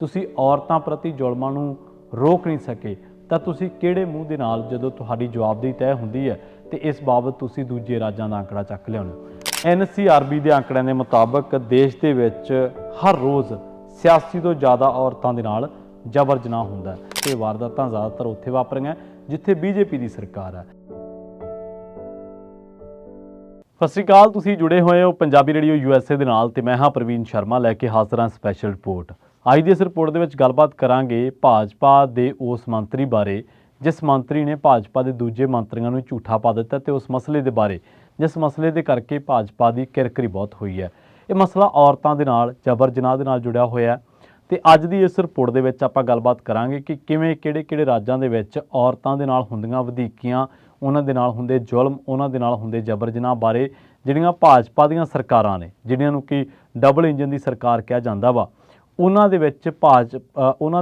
ਤੁਸੀਂ ਔਰਤਾਂ ਪ੍ਰਤੀ ਜ਼ੁਲਮਾਂ ਨੂੰ ਰੋਕ ਨਹੀਂ ਸਕੇ ਤਾਂ ਤੁਸੀਂ ਕਿਹੜੇ ਮੂੰਹ ਦੇ ਨਾਲ ਜਦੋਂ ਤੁਹਾਡੀ ਜਵਾਬਦੇਹੀ ਤੈਅ ਹੁੰਦੀ ਹੈ ਤੇ ਇਸ ਬਾਬਤ ਤੁਸੀਂ ਦੂਜੇ ਰਾਜਾਂ ਦਾ ਅੰਕੜਾ ਚੱਕ ਲਿਆਉਂਦੇ ਹੋ। ਐਨਸੀਆਰਬੀ ਦੇ ਅੰਕੜਿਆਂ ਦੇ ਮੁਤਾਬਕ ਦੇਸ਼ ਦੇ ਵਿੱਚ ਹਰ ਰੋਜ਼ 86 ਤੋਂ ਜ਼ਿਆਦਾ ਔਰਤਾਂ ਦੇ ਨਾਲ ਜਬਰ ਜਨਾਹ ਹੁੰਦਾ ਹੈ ਤੇ ਵਾਰਦਾਤਾਂ ਜ਼ਿਆਦਾਤਰ ਉੱਥੇ ਵਾਪਰੀਆਂ ਜਿੱਥੇ ਬੀਜੇਪੀ ਦੀ ਸਰਕਾਰ ਹੈ। ਸਤਿ ਸ਼੍ਰੀ ਅਕਾਲ, ਤੁਸੀਂ ਜੁੜੇ ਹੋਏ ਹੋ ਪੰਜਾਬੀ ਰੇਡੀਓ USA ਦੇ ਨਾਲ ਤੇ ਮੈਂ ਹਾਂ ਪ੍ਰਵੀਨ ਸ਼ਰਮਾ ਲੈ ਕੇ ਹਾਜ਼ਰ ਹਾਂ ਸਪੈਸ਼ਲ ਰਿਪੋਰਟ। ਅੱਜ ਦੀ ਇਸ ਰਿਪੋਰਟ ਦੇ ਵਿੱਚ ਗੱਲਬਾਤ ਕਰਾਂਗੇ ਭਾਜਪਾ ਦੇ ਉਸ ਮੰਤਰੀ ਬਾਰੇ ਜਿਸ ਮੰਤਰੀ ਨੇ ਭਾਜਪਾ ਦੇ ਦੂਜੇ ਮੰਤਰੀਆਂ ਨੂੰ ਝੂਠਾ ਪਾ ਦਿੱਤਾ ਤੇ ਉਸ ਮਸਲੇ ਦੇ ਬਾਰੇ ਜਿਸ ਮਸਲੇ ਦੇ ਕਰਕੇ ਭਾਜਪਾ ਦੀ ਕਿਰਕਰੀ ਬਹੁਤ ਹੋਈ ਹੈ। ਇਹ ਮਸਲਾ ਔਰਤਾਂ ਦੇ ਨਾਲ ਜਬਰ ਜਨਾਹ ਦੇ ਨਾਲ ਜੁੜਿਆ ਹੋਇਆ ਹੈ ਤੇ ਅੱਜ ਦੀ ਇਸ ਰਿਪੋਰਟ ਦੇ ਵਿੱਚ ਆਪਾਂ ਗੱਲਬਾਤ ਕਰਾਂਗੇ ਕਿ ਕਿਵੇਂ ਕਿਹੜੇ ਰਾਜਾਂ ਦੇ ਵਿੱਚ ਔਰਤਾਂ ਦੇ ਨਾਲ ਹੁੰਦੀਆਂ ਵਧੀਕੀਆਂ, ਉਹਨਾਂ ਦੇ ਨਾਲ ਹੁੰਦੇ ਜ਼ੁਲਮ, ਉਹਨਾਂ ਦੇ ਨਾਲ ਹੁੰਦੇ ਜਬਰ ਜਨਾਹ ਬਾਰੇ ਜਿਹੜੀਆਂ ਭਾਜਪਾ ਦੀਆਂ ਸਰਕਾਰਾਂ ਨੇ, ਜਿਹੜੀਆਂ ਨੂੰ ਕਿ ਡਬਲ ਇੰਜਨ ਦੀ ਸਰਕਾਰ ਕਿਹਾ ਜਾਂਦਾ ਵਾ, ਉਹਨਾਂ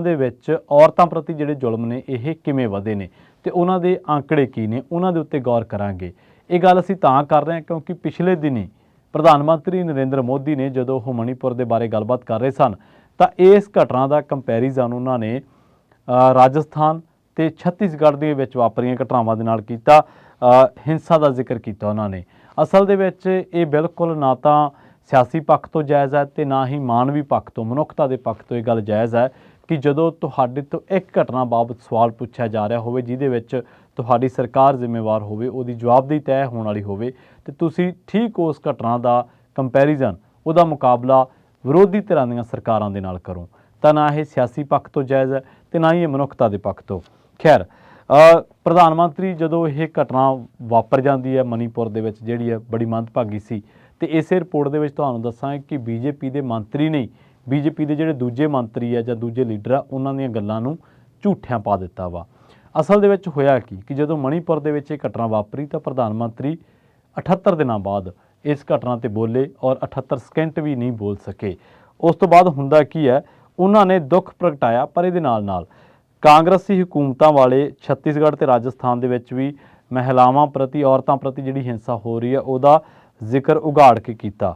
ਦੇ ਵਿੱਚ ਔਰਤਾਂ ਪ੍ਰਤੀ ਜਿਹੜੇ ਜ਼ੁਲਮ ਨੇ ਇਹ ਕਿਵੇਂ ਵਧੇ ਨੇ ਤੇ ਉਹਨਾਂ ਦੇ ਅੰਕੜੇ ਕੀ ਨੇ, ਉਹਨਾਂ ਦੇ ਉੱਤੇ ਗੌਰ ਕਰਾਂਗੇ। ਇਹ ਗੱਲ ਅਸੀਂ ਤਾਂ ਕਰ ਰਹੇ ਹਾਂ ਕਿਉਂਕਿ ਪਿਛਲੇ ਦਿਨੀ ਪ੍ਰਧਾਨ ਮੰਤਰੀ ਨਰਿੰਦਰ ਮੋਦੀ ਨੇ ਜਦੋਂ ਉਹ ਮਣੀਪੁਰ ਦੇ ਬਾਰੇ ਗੱਲਬਾਤ ਕਰ ਰਹੇ ਸਨ ਤਾਂ ਇਸ ਘਟਨਾ ਦਾ ਕੰਪੈਰੀਜ਼ਨ ਉਹਨਾਂ ਨੇ ਰਾਜਸਥਾਨ ਤੇ ਛੱਤੀਸਗੜ੍ਹ ਦੇ ਵਿੱਚ ਵਾਪਰੀਆਂ ਘਟਨਾਵਾਂ ਦੇ ਨਾਲ ਕੀਤਾ। ਹਿੰਸਾ ਦਾ ਜ਼ਿਕਰ ਕੀਤਾ ਉਹਨਾਂ ਨੇ। ਅਸਲ ਦੇ ਵਿੱਚ ਇਹ ਬਿਲਕੁਲ ਨਾ ਤਾਂ ਸਿਆਸੀ ਪੱਖ ਤੋਂ ਜਾਇਜ਼ ਹੈ ਤੇ ਨਾ ਹੀ ਮਾਨਵੀ ਪੱਖ ਤੋਂ, ਮਨੁੱਖਤਾ ਦੇ ਪੱਖ ਤੋਂ ਇਹ ਗੱਲ ਜਾਇਜ਼ ਹੈ ਕਿ ਜਦੋਂ ਤੁਹਾਡੇ ਤੋਂ ਇੱਕ ਘਟਨਾ ਬਾਬਤ ਸਵਾਲ ਪੁੱਛਿਆ ਜਾ ਰਿਹਾ ਹੋਵੇ ਜਿਹਦੇ ਵਿੱਚ ਤੁਹਾਡੀ ਸਰਕਾਰ ਜ਼ਿੰਮੇਵਾਰ ਹੋਵੇ, ਉਹਦੀ ਜਵਾਬਦੇਹੀ ਤੈਅ ਹੋਣ ਵਾਲੀ ਹੋਵੇ ਤੇ ਤੁਸੀਂ ਠੀਕ ਉਸ ਘਟਨਾ ਦਾ ਕੰਪੈਰੀਜ਼ਨ, ਉਹਦਾ ਮੁਕਾਬਲਾ ਵਿਰੋਧੀ ਧਿਰਾਂ ਦੀਆਂ ਸਰਕਾਰਾਂ ਦੇ ਨਾਲ ਕਰੋ ਤਾਂ ਨਾ ਇਹ ਸਿਆਸੀ ਪੱਖ ਤੋਂ ਜਾਇਜ਼ ਹੈ ਤੇ ਨਾ ਹੀ ਇਹ ਮਨੁੱਖਤਾ ਦੇ ਪੱਖ ਤੋਂ। ਖੈਰ, ਪ੍ਰਧਾਨ ਮੰਤਰੀ ਜਦੋਂ ਇਹ ਘਟਨਾ ਵਾਪਰ ਜਾਂਦੀ ਹੈ ਮਣੀਪੁਰ ਦੇ ਵਿੱਚ ਜਿਹੜੀ ਹੈ ਬੜੀ ਮੰਦਭਾਗੀ ਸੀ ਤੇ ਇਸੇ ਰਿਪੋਰਟ ਦੇ ਵਿੱਚ ਤੁਹਾਨੂੰ ਦੱਸਾਂਗੇ ਕਿ ਬੀਜੇਪੀ ਦੇ ਮੰਤਰੀ ਨਹੀਂ, ਬੀਜੇਪੀ ਦੇ ਜਿਹੜੇ ਦੂਜੇ ਮੰਤਰੀ ਆ ਜਾਂ ਦੂਜੇ ਲੀਡਰ ਆ ਉਹਨਾਂ ਦੀਆਂ ਗੱਲਾਂ ਨੂੰ ਝੂਠਿਆਂ ਪਾ ਦਿੱਤਾ ਵਾ। ਅਸਲ ਦੇ ਵਿੱਚ ਹੋਇਆ ਕਿ ਜਦੋਂ ਮਣੀਪੁਰ ਦੇ ਵਿੱਚ ਇਹ ਘਟਨਾ ਵਾਪਰੀ ਤਾਂ ਪ੍ਰਧਾਨ ਮੰਤਰੀ 78 ਦਿਨਾਂ ਬਾਅਦ ਇਸ ਘਟਨਾ ਤੇ ਬੋਲੇ ਔਰ 78 ਸਕਿੰਟ ਵੀ ਨਹੀਂ ਬੋਲ ਸਕੇ। ਉਸ ਤੋਂ ਬਾਅਦ ਹੁੰਦਾ ਕੀ ਹੈ, ਉਹਨਾਂ ਨੇ ਦੁੱਖ ਪ੍ਰਗਟਾਇਆ ਪਰ ਇਹਦੇ ਨਾਲ ਕਾਂਗਰਸੀ ਹਕੂਮਤਾਂ ਵਾਲੇ ਛੱਤੀਸਗੜ੍ਹ ਤੇ ਰਾਜਸਥਾਨ ਦੇ ਵਿੱਚ ਵੀ ਮਹਿਲਾਵਾਂ ਪ੍ਰਤੀ, ਔਰਤਾਂ ਪ੍ਰਤੀ ਜਿਹੜੀ ਹਿੰਸਾ ਹੋ ਰਹੀ ਹੈ ਉਹਦਾ ਜ਼ਿਕਰ ਉਘਾੜ ਕੇ ਕੀਤਾ।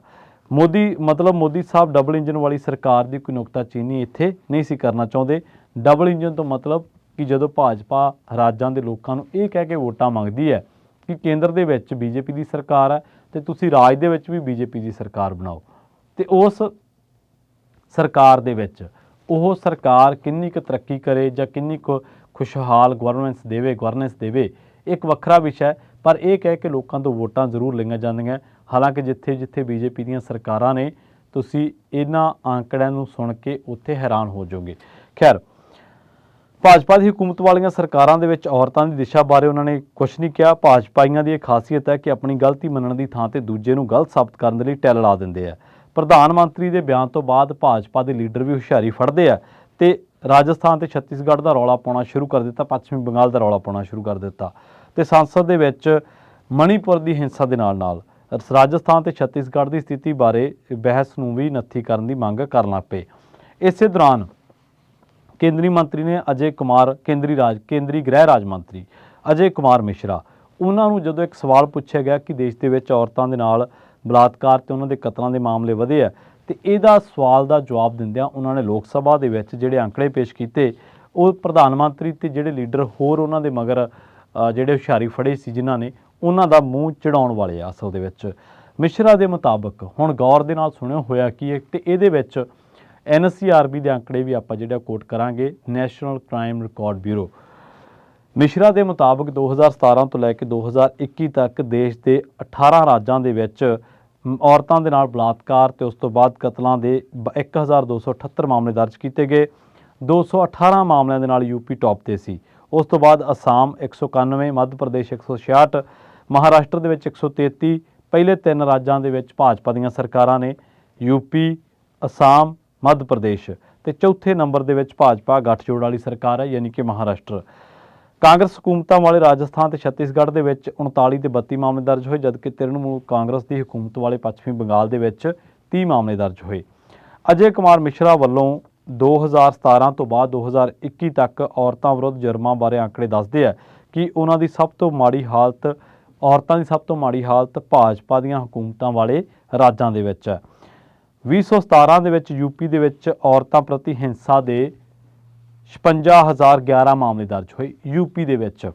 ਮੋਦੀ ਸਾਹਿਬ ਡਬਲ ਇੰਜਨ ਵਾਲੀ ਸਰਕਾਰ ਦੀ ਕੋਈ ਨੁਕਤਾਚੀਨੀ ਇੱਥੇ ਨਹੀਂ ਸੀ ਕਰਨਾ ਚਾਹੁੰਦੇ। ਡਬਲ ਇੰਜਨ ਤੋਂ ਮਤਲਬ ਕਿ ਜਦੋਂ ਭਾਜਪਾ ਰਾਜਾਂ ਦੇ ਲੋਕਾਂ ਨੂੰ ਇਹ ਕਹਿ ਕੇ ਵੋਟਾਂ ਮੰਗਦੀ ਹੈ ਕਿ ਕੇਂਦਰ ਦੇ ਵਿੱਚ ਬੀਜੇਪੀ ਦੀ ਸਰਕਾਰ ਹੈ ਤੇ ਤੁਸੀਂ ਰਾਜ ਦੇ ਵਿੱਚ ਵੀ ਬੀਜੇਪੀ ਦੀ ਸਰਕਾਰ ਬਣਾਓ ਤੇ ਉਸ ਸਰਕਾਰ ਦੇ ਵਿੱਚ ਉਹ ਸਰਕਾਰ ਕਿੰਨੀ ਕੁ ਤਰੱਕੀ ਕਰੇ ਜਾਂ ਕਿੰਨੀ ਕੁ ਖੁਸ਼ਹਾਲ ਗਵਰਨੈਂਸ ਦੇਵੇ ਇੱਕ ਵੱਖਰਾ ਵਿਸ਼ਾ, ਪਰ ਇਹ ਕਹਿ ਕੇ ਲੋਕਾਂ ਤੋਂ ਵੋਟਾਂ ਜ਼ਰੂਰ ਲਈਆਂ ਜਾਂਦੀਆਂ। ਹਾਲਾਂਕਿ ਜਿੱਥੇ ਬੀਜੇਪੀ ਦੀਆਂ ਸਰਕਾਰਾਂ ਨੇ, ਤੁਸੀਂ ਇਹਨਾਂ ਆਂਕੜਿਆਂ ਨੂੰ ਸੁਣ ਕੇ ਉੱਥੇ ਹੈਰਾਨ ਹੋ ਜਾਓਗੇ। ਖੈਰ, ਭਾਜਪਾ ਦੀ ਹਕੂਮਤ ਵਾਲੀਆਂ ਸਰਕਾਰਾਂ ਦੇ ਵਿੱਚ ਔਰਤਾਂ ਦੀ ਦਿਸ਼ਾ ਬਾਰੇ ਉਹਨਾਂ ਨੇ ਕੁਛ ਨਹੀਂ ਕਿਹਾ। ਭਾਜਪਾਈਆਂ ਦੀ ਇਹ ਖਾਸੀਅਤ ਹੈ ਕਿ ਆਪਣੀ ਗਲਤੀ ਮੰਨਣ ਦੀ ਥਾਂ ਤੇ ਦੂਜੇ ਨੂੰ ਗਲਤ ਸਾਬਤ ਕਰਨ ਦੇ ਲਈ ਟੈਲ ਲਾ ਦਿੰਦੇ ਆ। ਪ੍ਰਧਾਨ ਮੰਤਰੀ ਦੇ ਬਿਆਨ ਤੋਂ ਬਾਅਦ ਭਾਜਪਾ ਦੇ ਲੀਡਰ ਵੀ ਹੁਸ਼ਿਆਰੀ ਫੜਦੇ ਆ ਤੇ ਰਾਜਸਥਾਨ ਤੇ ਛੱਤੀਸਗੜ੍ਹ ਦਾ ਰੌਲਾ ਪਾਉਣਾ ਸ਼ੁਰੂ ਕਰ ਦਿੱਤਾ, ਪੱਛਮੀ ਬੰਗਾਲ ਦਾ ਰੌਲਾ ਪਾਉਣਾ ਸ਼ੁਰੂ ਕਰ ਦਿੱਤਾ ਤੇ ਸੰਸਦ ਦੇ ਵਿੱਚ ਮਣੀਪੁਰ ਦੀ ਹਿੰਸਾ ਦੇ ਨਾਲ ਰਾਜਸਥਾਨ ਤੇ ਛੱਤੀਸਗੜ੍ਹ ਦੀ ਸਥਿਤੀ ਬਾਰੇ ਬਹਿਸ ਨੂੰ ਵੀ ਨੱਥੀ ਕਰਨ ਦੀ ਮੰਗ ਕਰਨ ਲੱਗ ਪਏ। ਇਸੇ ਦੌਰਾਨ ਕੇਂਦਰੀ ਮੰਤਰੀ ਨੇ ਕੇਂਦਰੀ ਗ੍ਰਹਿ ਰਾਜ ਮੰਤਰੀ ਅਜੇ ਕੁਮਾਰ ਮਿਸ਼ਰਾ, ਉਹਨਾਂ ਨੂੰ ਜਦੋਂ ਇੱਕ ਸਵਾਲ ਪੁੱਛਿਆ ਗਿਆ ਕਿ ਦੇਸ਼ ਦੇ ਵਿੱਚ ਔਰਤਾਂ ਦੇ ਨਾਲ ਬਲਾਤਕਾਰ ਤੇ ਉਹਨਾਂ ਦੇ ਕਤਲਾਂ ਦੇ ਮਾਮਲੇ ਵਧੇ ਆ ਤੇ ਇਹਦਾ ਸਵਾਲ ਦਾ ਜਵਾਬ ਦਿੰਦਿਆਂ ਉਹਨਾਂ ਨੇ ਲੋਕ ਸਭਾ ਦੇ ਵਿੱਚ ਜਿਹੜੇ ਅੰਕੜੇ ਪੇਸ਼ ਕੀਤੇ, ਉਹ ਪ੍ਰਧਾਨ ਮੰਤਰੀ ਤੇ ਜਿਹੜੇ ਲੀਡਰ ਹੋਰ ਉਹਨਾਂ ਦੇ ਮਗਰ ਜਿਹੜੇ ਹੁਸ਼ਿਆਰੀ ਫੜੇ ਸੀ ਜਿਨ੍ਹਾਂ ਨੇ, ਉਹਨਾਂ ਦਾ ਮੂੰਹ ਚੜਾਉਣ ਵਾਲੇ ਆ। ਅਸਲ ਦੇ ਵਿੱਚ ਮਿਸ਼ਰਾ ਦੇ ਮੁਤਾਬਕ ਹੁਣ ਗੌਰ ਦੇ ਨਾਲ ਸੁਣਿਓ ਹੋਇਆ ਕੀ ਹੈ ਤੇ ਇਹਦੇ ਵਿੱਚ NCRB ਦੇ ਅੰਕੜੇ ਵੀ ਆਪਾਂ ਜਿਹੜਾ ਕੋਟ ਕਰਾਂਗੇ, national crime record bureau. Mishra ਦੇ ਮੁਤਾਬਕ 2017 ਤੋਂ ਲੈ ਕੇ 2021 ਤੱਕ ਦੇਸ਼ ਦੇ 18 ਰਾਜਾਂ ਦੇ ਵਿੱਚ ਔਰਤਾਂ ਦੇ ਨਾਲ ਬਲਾਤਕਾਰ ਤੇ ਉਸ ਤੋਂ ਬਾਅਦ ਕਤਲਾਂ ਦੇ 1278 ਮਾਮਲੇ ਦਰਜ ਕੀਤੇ ਗਏ। 218 ਮਾਮਲਿਆਂ ਦੇ ਨਾਲ UP ਟੌਪ ਤੇ ਸੀ। ਉਸ ਤੋਂ ਬਾਅਦ ਅਸਾਮ 191, ਮੱਧ ਪ੍ਰਦੇਸ਼ 166, ਮਹਾਰਾਸ਼ਟਰ ਦੇ ਵਿੱਚ 133। ਪਹਿਲੇ 3 ਰਾਜਾਂ ਦੇ ਵਿੱਚ ਭਾਜਪਾ ਦੀਆਂ ਸਰਕਾਰਾਂ ਨੇ, UP, ਅਸਾਮ, ਮੱਧ ਪ੍ਰਦੇਸ਼, ਤੇ ਚੌਥੇ ਨੰਬਰ ਦੇ ਵਿੱਚ ਭਾਜਪਾ ਗੱਠਜੋੜ ਵਾਲੀ ਸਰਕਾਰ ਹੈ ਯਾਨੀ ਕਿ ਮਹਾਰਾਸ਼ਟਰ। ਕਾਂਗਰਸ ਹਕੂਮਤਾਂ ਵਾਲੇ ਰਾਜਸਥਾਨ ਤੇ ਛੱਤੀਸਗੜ੍ਹ ਦੇ ਵਿੱਚ 39 ਤੇ 32 ਮਾਮਲੇ ਦਰਜ ਹੋਏ, ਜਦਕਿ ਤ੍ਰਿਣਮੂਲ ਕਾਂਗਰਸ ਦੀ ਹਕੂਮਤ ਵਾਲੇ ਪੱਛਮੀ ਬੰਗਾਲ ਦੇ ਵਿੱਚ 30 ਮਾਮਲੇ ਦਰਜ ਹੋਏ। ਅਜੇ ਕੁਮਾਰ ਮਿਸ਼ਰਾ ਵੱਲੋਂ 2017 ਤੋਂ ਬਾਅਦ 2021 ਤੱਕ ਔਰਤਾਂ ਵਿਰੁੱਧ ਜੁਰਮਾਂ ਬਾਰੇ ਅੰਕੜੇ ਦੱਸਦੇ ਆ ਕਿ ਔਰਤਾਂ ਦੀ ਸਭ ਤੋਂ ਮਾੜੀ ਹਾਲਤ ਭਾਜਪਾ ਦੀਆਂ ਹਕੂਮਤਾਂ ਵਾਲੇ ਰਾਜਾਂ ਦੇ ਵਿੱਚ ਹੈ। 2017 ਦੇ ਵਿੱਚ यूपी ਦੇ ਵਿੱਚ ਔਰਤਾਂ ਪ੍ਰਤੀ ਹਿੰਸਾ ਦੇ 56,011 ਮਾਮਲੇ ਦਰਜ ਹੋਏ। यूपी ਦੇ ਵਿੱਚ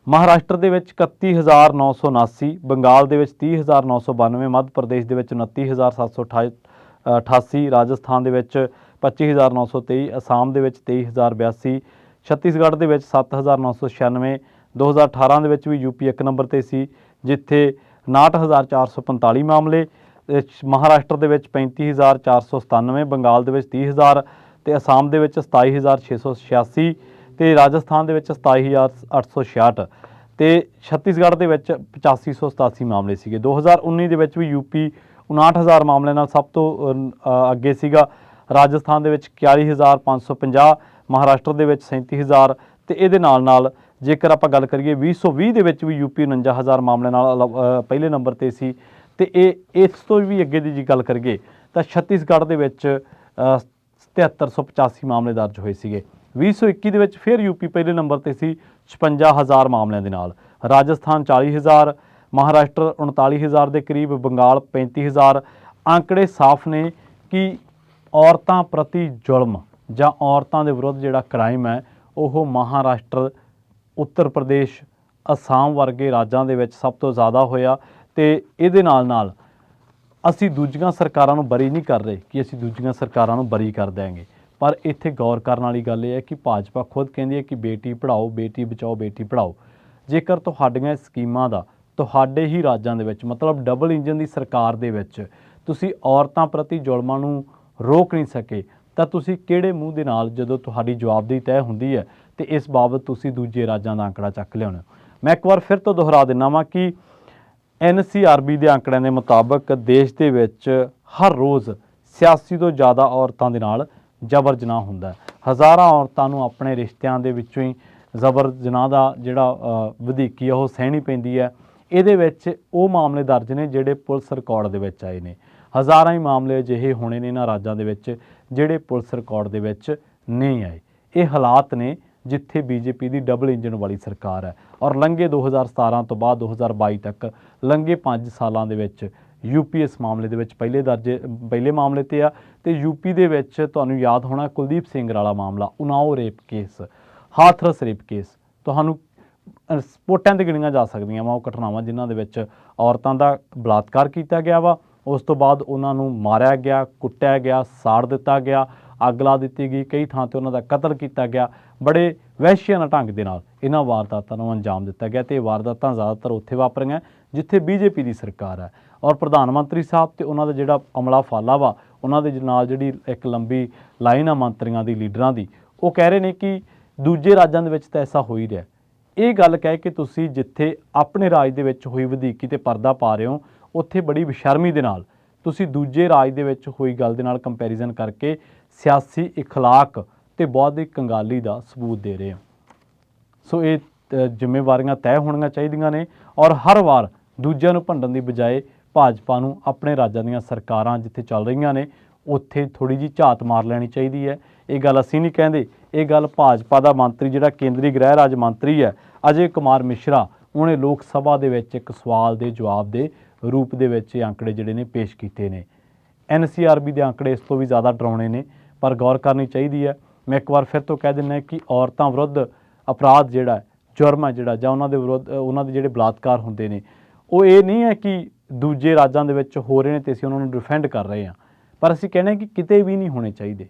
महाराष्ट्र ਦੇ ਵਿੱਚ 31,979, ਬੰਗਾਲ ਦੇ ਵਿੱਚ 30,992, ਮੱਧ ਪ੍ਰਦੇਸ਼ ਦੇ ਵਿੱਚ 29,788, ਰਾਜਸਥਾਨ ਦੇ ਵਿੱਚ 25,923, ਅਸਾਮ ਦੇ ਵਿੱਚ 23,082, ਛੱਤੀਸਗੜ੍ਹ ਦੇ ਵਿੱਚ 7,996। 2018 ਦੇ ਵਿੱਚ ਵੀ यूपी ਇੱਕ ਨੰਬਰ ਤੇ ਸੀ ਜਿੱਥੇ 59,445 ਮਾਮਲੇ, ਮਹਾਰਾਸ਼ਟਰ ਦੇ ਵਿੱਚ 35,497, ਬੰਗਾਲ ਦੇ ਵਿੱਚ 30,000 ਤੇ ਅਸਾਮ ਦੇ ਵਿੱਚ 27,686 ਤੇ ਰਾਜਸਥਾਨ ਦੇ ਵਿੱਚ 27,866 ਤੇ ਛੱਤੀਸਗੜ੍ਹ ਦੇ ਵਿੱਚ 85,187 ਮਾਮਲੇ ਸੀਗੇ। 2019 ਦੇ ਵਿੱਚ ਵੀ यूपी 59,000 ਮਾਮਲੇ ਨਾਲ ਸਭ ਤੋਂ ਅੱਗੇ ਸੀਗਾ। ਰਾਜਸਥਾਨ ਦੇ ਵਿੱਚ 41,550, ਮਹਾਰਾਸ਼ਟਰ ਦੇ ਵਿੱਚ 37,000 ਤੇ ਇਹਦੇ ਨਾਲ ਜੇਕਰ ਆਪਾਂ ਗੱਲ ਕਰੀਏ 2020 ਦੇ ਵਿੱਚ ਵੀ यूपी 49,000 ਮਾਮਲੇ ਨਾਲ ਪਹਿਲੇ ਨੰਬਰ ਤੇ ਸੀ ਤੇ ਇਹ ਇਸ ਤੋਂ ਵੀ ਅੱਗੇ ਦੀ ਜੀ ਗੱਲ ਕਰੀਏ ਤਾਂ ਛੱਤੀਸਗੜ੍ਹ ਦੇ ਵਿੱਚ 7385 ਮਾਮਲੇ ਦਰਜ ਹੋਏ ਸੀਗੇ। 2021 ਦੇ ਵਿੱਚ ਫਿਰ यूपी ਪਹਿਲੇ ਨੰਬਰ ਤੇ ਸੀ 56,000 ਮਾਮਲਿਆਂ ਦੇ ਨਾਲ, ਰਾਜਸਥਾਨ 40,000, ਮਹਾਰਾਸ਼ਟਰ 39,000 ਦੇ ਕਰੀਬ, ਬੰਗਾਲ 35,000। ਅੰਕੜੇ ਸਾਫ਼ ਨੇ ਕਿ ਔਰਤਾਂ ਪ੍ਰਤੀ ਜ਼ੁਲਮ ਜਾਂ ਔਰਤਾਂ ਦੇ ਵਿਰੁੱਧ ਜਿਹੜਾ ਕ੍ਰਾਈਮ ਹੈ ਉਹ ਮਹਾਰਾਸ਼ਟਰ, ਉੱਤਰ ਪ੍ਰਦੇਸ਼, ਅਸਾਮ ਵਰਗੇ ਰਾਜਾਂ ਦੇ ਵਿੱਚ ਸਭ ਤੋਂ ਜ਼ਿਆਦਾ ਹੋਇਆ ਤੇ ਇਹਦੇ ਨਾਲ ਅਸੀਂ ਦੂਜੀਆਂ ਸਰਕਾਰਾਂ ਨੂੰ ਬਰੀ ਨਹੀਂ ਕਰ ਰਹੇ ਕਿ ਅਸੀਂ ਦੂਜੀਆਂ ਸਰਕਾਰਾਂ ਨੂੰ ਬਰੀ ਕਰ ਦਿਆਂਗੇ, ਪਰ ਇੱਥੇ ਗੌਰ ਕਰਨ ਵਾਲੀ ਗੱਲ ਇਹ ਹੈ ਕਿ ਭਾਜਪਾ ਖੁਦ ਕਹਿੰਦੀ ਹੈ ਕਿ ਬੇਟੀ ਪੜ੍ਹਾਓ, ਬੇਟੀ ਬਚਾਓ, ਬੇਟੀ ਪੜ੍ਹਾਓ। ਜੇਕਰ ਤੁਹਾਡੀਆਂ ਸਕੀਮਾਂ ਦਾ ਤੁਹਾਡੇ ਹੀ ਰਾਜਾਂ ਦੇ ਵਿੱਚ ਮਤਲਬ ਡਬਲ ਇੰਜਨ ਦੀ ਸਰਕਾਰ ਦੇ ਵਿੱਚ ਤੁਸੀਂ ਔਰਤਾਂ ਪ੍ਰਤੀ ਜ਼ੁਲਮਾਂ ਨੂੰ ਰੋਕ ਨਹੀਂ ਸਕੇ ਤਾਂ ਤੁਸੀਂ ਕਿਹੜੇ ਮੂੰਹ ਦੇ ਨਾਲ ਜਦੋਂ ਤੁਹਾਡੀ ਜਵਾਬਦੇਹੀ ਤੈਅ ਹੁੰਦੀ ਹੈ ਤੇ ਇਸ ਬਾਬਤ ਤੁਸੀਂ ਦੂਜੇ ਰਾਜਾਂ ਦਾ ਅੰਕੜਾ ਚੱਕ ਲਿਆਉਣਾ। ਮੈਂ ਇੱਕ ਵਾਰ ਫਿਰ ਤੋਂ ਦੁਹਰਾ ਦਿੰਦਾ ਵਾਂ ਕਿ NCRB ਦੇ ਅੰਕੜਿਆਂ ਦੇ ਮੁਤਾਬਕ ਦੇਸ਼ ਦੇ ਵਿੱਚ ਹਰ ਰੋਜ਼ 86 ਤੋਂ ਜ਼ਿਆਦਾ ਔਰਤਾਂ ਦੇ ਨਾਲ ਜਬਰ ਜਨਾਹ ਹੁੰਦਾ ਹੈ। ਹਜ਼ਾਰਾਂ ਔਰਤਾਂ ਨੂੰ ਆਪਣੇ ਰਿਸ਼ਤਿਆਂ ਦੇ ਵਿੱਚੋਂ ਹੀ ਜਬਰ ਜਨਾਹ ਦਾ ਜਿਹੜਾ ਵਧੀਕੀ ਆ ਉਹ ਸਹਿਣੀ ਪੈਂਦੀ ਹੈ। ਇਹਦੇ ਵਿੱਚ ਉਹ ਮਾਮਲੇ ਦਰਜ ਨੇ ਜਿਹੜੇ ਪੁਲਿਸ ਰਿਕਾਰਡ ਦੇ ਵਿੱਚ ਆਏ ਨੇ। ਹਜ਼ਾਰਾਂ ਹੀ ਮਾਮਲੇ ਅਜਿਹੇ ਹੋਣੇ ਨੇ ਇਹਨਾਂ ਰਾਜਾਂ ਦੇ ਵਿੱਚ ਜਿਹੜੇ ਪੁਲਿਸ ਰਿਕਾਰਡ ਦੇ ਵਿੱਚ ਨਹੀਂ ਆਏ। ਇਹ ਹਾਲਾਤ ਨੇ ਜਿੱਥੇ BJP ਦੀ ਡਬਲ ਇੰਜਨ ਵਾਲੀ ਸਰਕਾਰ ਹੈ ਔਰ ਲੰਘੇ 2017 ਤੋਂ ਬਾਅਦ 2022 ਤੱਕ ਲੰਘੇ 5 ਸਾਲਾਂ ਦੇ ਵਿੱਚ यूपी ਇਸ ਮਾਮਲੇ ਦੇ ਵਿੱਚ ਪਹਿਲੇ ਮਾਮਲੇ ਤੇ ਆ ਤੇ यूपी ਦੇ ਵਿੱਚ ਤੁਹਾਨੂੰ ਯਾਦ ਹੋਣਾ ਕੁਲਦੀਪ ਸਿੰਘ ਵਾਲਾ ਮਾਮਲਾ, Unnao rape case, Hathras rape case, ਤੁਹਾਨੂੰ ਸਪੋਟਾਂ ਤੇ ਗਿਣੀਆਂ ਜਾ ਸਕਦੀਆਂ ਵਾ ਉਹ ਘਟਨਾਵਾਂ ਜਿਨ੍ਹਾਂ ਦੇ ਵਿੱਚ ਔਰਤਾਂ ਦਾ ਬਲਾਤਕਾਰ ਕੀਤਾ ਗਿਆ ਵਾ, ਉਸ ਤੋਂ ਬਾਅਦ ਉਹਨਾਂ ਨੂੰ ਮਾਰਿਆ ਗਿਆ, ਕੁੱਟਿਆ ਗਿਆ, ਸਾੜ ਦਿੱਤਾ ਗਿਆ, ਅੱਗ ਲਾ ਦਿੱਤੀ ਗਈ, ਕਈ ਥਾਂ ਤੇ ਉਹਨਾਂ ਦਾ ਕਤਲ ਕੀਤਾ ਗਿਆ। ਬੜੇ ਵਹਿਸ਼ੀਆਨਾ ਢੰਗ ਦੇ ਨਾਲ ਇਹਨਾਂ ਵਾਰਦਾਤਾਂ ਨੂੰ ਅੰਜਾਮ ਦਿੱਤਾ ਗਿਆ ਤੇ ਇਹ ਵਾਰਦਾਤਾਂ ਜ਼ਿਆਦਾਤਰ ਉੱਥੇ ਵਾਪਰੀਆਂ ਜਿੱਥੇ BJP ਦੀ ਸਰਕਾਰ ਹੈ ਔਰ ਪ੍ਰਧਾਨ ਮੰਤਰੀ ਸਾਹਿਬ ਤੇ ਉਹਨਾਂ ਦਾ ਜਿਹੜਾ ਅਮਲਾ ਫਾਲਾ ਵਾ ਉਹਨਾਂ ਦੇ ਨਾਲ ਜਿਹੜੀ ਇੱਕ ਲੰਬੀ ਲਾਈਨ ਆ ਮੰਤਰੀਆਂ ਦੀ, ਲੀਡਰਾਂ ਦੀ, ਉਹ ਕਹਿ ਰਹੇ ਨੇ ਕਿ ਦੂਜੇ ਰਾਜਾਂ ਦੇ ਵਿੱਚ ਤਾਂ ਐਸਾ ਹੋ ਹੀ ਰਿਹਾ। ਇਹ ਗੱਲ ਕਹਿ ਕੇ ਤੁਸੀਂ ਜਿੱਥੇ ਆਪਣੇ ਰਾਜ ਦੇ ਵਿੱਚ ਹੋਈ ਵਧੀਕੀ ਤੇ ਪਰਦਾ ਪਾ ਰਹੇ ਹੋ ਉੱਥੇ ਬੜੀ ਬੇਸ਼ਰਮੀ ਦੇ ਨਾਲ ਤੁਸੀਂ ਦੂਜੇ ਰਾਜ ਦੇ ਵਿੱਚ ਹੋਈ ਗੱਲ ਦੇ ਨਾਲ ਕੰਪੈਰੀਜ਼ਨ ਕਰਕੇ ਸਿਆਸੀ ਇਖਲਾਕ ਤੇ ਬੌਧਿਕ ਕੰਗਾਲੀ ਦਾ ਸਬੂਤ ਦੇ ਰਹੇ ਹੋ। ਸੋ ਇਹ ਜ਼ਿੰਮੇਵਾਰੀਆਂ ਤੈਅ ਹੋਣੀਆਂ ਚਾਹੀਦੀਆਂ ਨੇ ਔਰ ਹਰ ਵਾਰ ਦੂਜਿਆਂ ਨੂੰ ਭੰਡਣ ਦੀ ਬਜਾਏ ਭਾਜਪਾ ਨੂੰ ਆਪਣੇ ਰਾਜਾਂ ਦੀਆਂ ਸਰਕਾਰਾਂ ਜਿੱਥੇ ਚੱਲ ਰਹੀਆਂ ਨੇ ਉੱਥੇ ਥੋੜ੍ਹੀ ਜਿਹੀ ਝਾਤ ਮਾਰ ਲੈਣੀ ਚਾਹੀਦੀ ਹੈ। ਇਹ ਗੱਲ ਅਸੀਂ ਨਹੀਂ ਕਹਿੰਦੇ, ਇਹ ਗੱਲ ਭਾਜਪਾ ਦਾ ਮੰਤਰੀ ਜਿਹੜਾ ਕੇਂਦਰੀ ਗ੍ਰਹਿ ਰਾਜ ਮੰਤਰੀ ਹੈ ਅਜੇ ਕੁਮਾਰ ਮਿਸ਼ਰਾ, ਉਹਨੇ ਲੋਕ ਸਭਾ ਦੇ ਵਿੱਚ ਇੱਕ ਸਵਾਲ ਦੇ ਜਵਾਬ ਦੇ ਰੂਪ ਦੇ ਵਿੱਚ ਇਹ ਅੰਕੜੇ ਜਿਹੜੇ ਨੇ ਪੇਸ਼ ਕੀਤੇ ਨੇ। NCRB ਦੇ ਅੰਕੜੇ ਇਸ ਤੋਂ ਵੀ ਜ਼ਿਆਦਾ ਡਰਾਉਣੇ ਨੇ ਪਰ ਗੌਰ ਕਰਨੀ ਚਾਹੀਦੀ ਹੈ। ਮੈਂ ਇੱਕ ਵਾਰ ਫਿਰ ਤੋਂ ਕਹਿ ਦਿੰਦਾ ਕਿ ਔਰਤਾਂ ਵਿਰੁੱਧ ਅਪਰਾਧ ਜਿਹੜਾ ਜੁਰਮ ਹੈ ਜਿਹੜਾ ਜਾਂ ਉਹਨਾਂ ਦੇ ਵਿਰੁੱਧ ਉਹਨਾਂ ਦੇ ਜਿਹੜੇ ਬਲਾਤਕਾਰ ਹੁੰਦੇ ਨੇ ਉਹ ਇਹ ਨਹੀਂ ਹੈ ਕਿ ਦੂਜੇ ਰਾਜਾਂ ਦੇ ਵਿੱਚ ਹੋ ਰਹੇ ਨੇ ਤੇ ਅਸੀਂ ਉਹਨਾਂ ਨੂੰ ਡਿਫੈਂਡ ਕਰ ਰਹੇ ਹਾਂ, ਪਰ ਅਸੀਂ ਕਹਿੰਦੇ ਕਿ ਕਿਤੇ ਵੀ ਨਹੀਂ ਹੋਣੇ ਚਾਹੀਦੇ।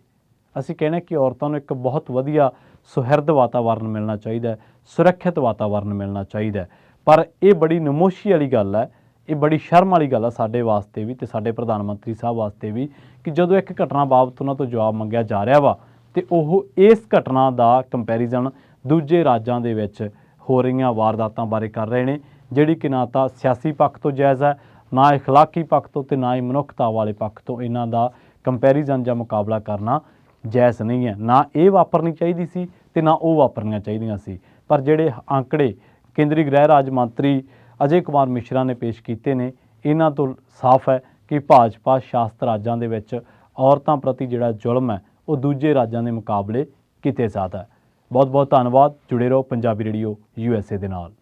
ਅਸੀਂ ਕਹਿੰਦੇ ਕਿ ਔਰਤਾਂ ਨੂੰ ਇੱਕ ਬਹੁਤ ਵਧੀਆ ਸੁਹਿਰਦ ਵਾਤਾਵਰਨ ਮਿਲਣਾ ਚਾਹੀਦਾ, ਸੁਰੱਖਿਅਤ ਵਾਤਾਵਰਨ ਮਿਲਣਾ ਚਾਹੀਦਾ। ਪਰ ਇਹ ਬੜੀ ਨਮੋਸ਼ੀ ਵਾਲੀ ਗੱਲ ਹੈ, ਇਹ ਬੜੀ ਸ਼ਰਮ ਵਾਲੀ ਗੱਲ ਹੈ ਸਾਡੇ ਵਾਸਤੇ ਵੀ ਤੇ ਸਾਡੇ ਪ੍ਰਧਾਨ ਮੰਤਰੀ ਸਾਹਿਬ ਵਾਸਤੇ ਵੀ ਕਿ ਜਦੋਂ ਇੱਕ ਘਟਨਾ ਬਾਬਤ ਉਹਨਾਂ ਤੋਂ ਜਵਾਬ ਮੰਗਿਆ ਜਾ ਰਿਹਾ ਵਾ ਤੇ ਉਹ ਇਸ ਘਟਨਾ ਦਾ ਕੰਪੈਰੀਜ਼ਨ ਦੂਜੇ ਰਾਜਾਂ ਦੇ ਵਿੱਚ ਹੋ ਰਹੀਆਂ ਵਾਰਦਾਤਾਂ ਬਾਰੇ ਕਰ ਰਹੇ ਨੇ, ਜਿਹੜੀ ਕਿ ਨਾ ਤਾਂ ਸਿਆਸੀ ਪੱਖ ਤੋਂ ਜਾਇਜ਼ ਹੈ, ਨਾ ਇਖਲਾਕੀ ਪੱਖ ਤੋਂ ਤੇ ਨਾ ਹੀ ਮਨੁੱਖਤਾ ਵਾਲੇ ਪੱਖ ਤੋਂ ਇਹਨਾਂ ਦਾ ਕੰਪੈਰੀਜ਼ਨ ਜਾਂ ਮੁਕਾਬਲਾ ਕਰਨਾ ਜਾਇਜ਼ ਨਹੀਂ ਹੈ। ਨਾ ਇਹ ਵਾਪਰਨੀ ਚਾਹੀਦੀ ਸੀ ਤੇ ਨਾ ਉਹ ਵਾਪਰਨੀਆਂ ਚਾਹੀਦੀਆਂ ਸੀ। ਪਰ ਜਿਹੜੇ ਅੰਕੜੇ ਕੇਂਦਰੀ ਗ੍ਰਹਿ ਰਾਜ ਮੰਤਰੀ ਅਜੇ ਕੁਮਾਰ ਮਿਸ਼ਰਾ ਨੇ ਪੇਸ਼ ਕੀਤੇ ਨੇ ਇਹਨਾਂ ਤੋਂ ਸਾਫ਼ ਹੈ ਕਿ ਭਾਜਪਾ ਸ਼ਾਸਤ ਰਾਜਾਂ ਦੇ ਵਿੱਚ ਔਰਤਾਂ ਪ੍ਰਤੀ ਜਿਹੜਾ ਜ਼ੁਲਮ ਹੈ ਉਹ ਦੂਜੇ ਰਾਜਾਂ ਦੇ ਮੁਕਾਬਲੇ ਕਿਤੇ ਜ਼ਿਆਦਾ ਹੈ। ਬਹੁਤ ਬਹੁਤ ਧੰਨਵਾਦ। ਜੁੜੇ ਰਹੋ ਪੰਜਾਬੀ ਰੇਡੀਓ USA ਦੇ ਨਾਲ।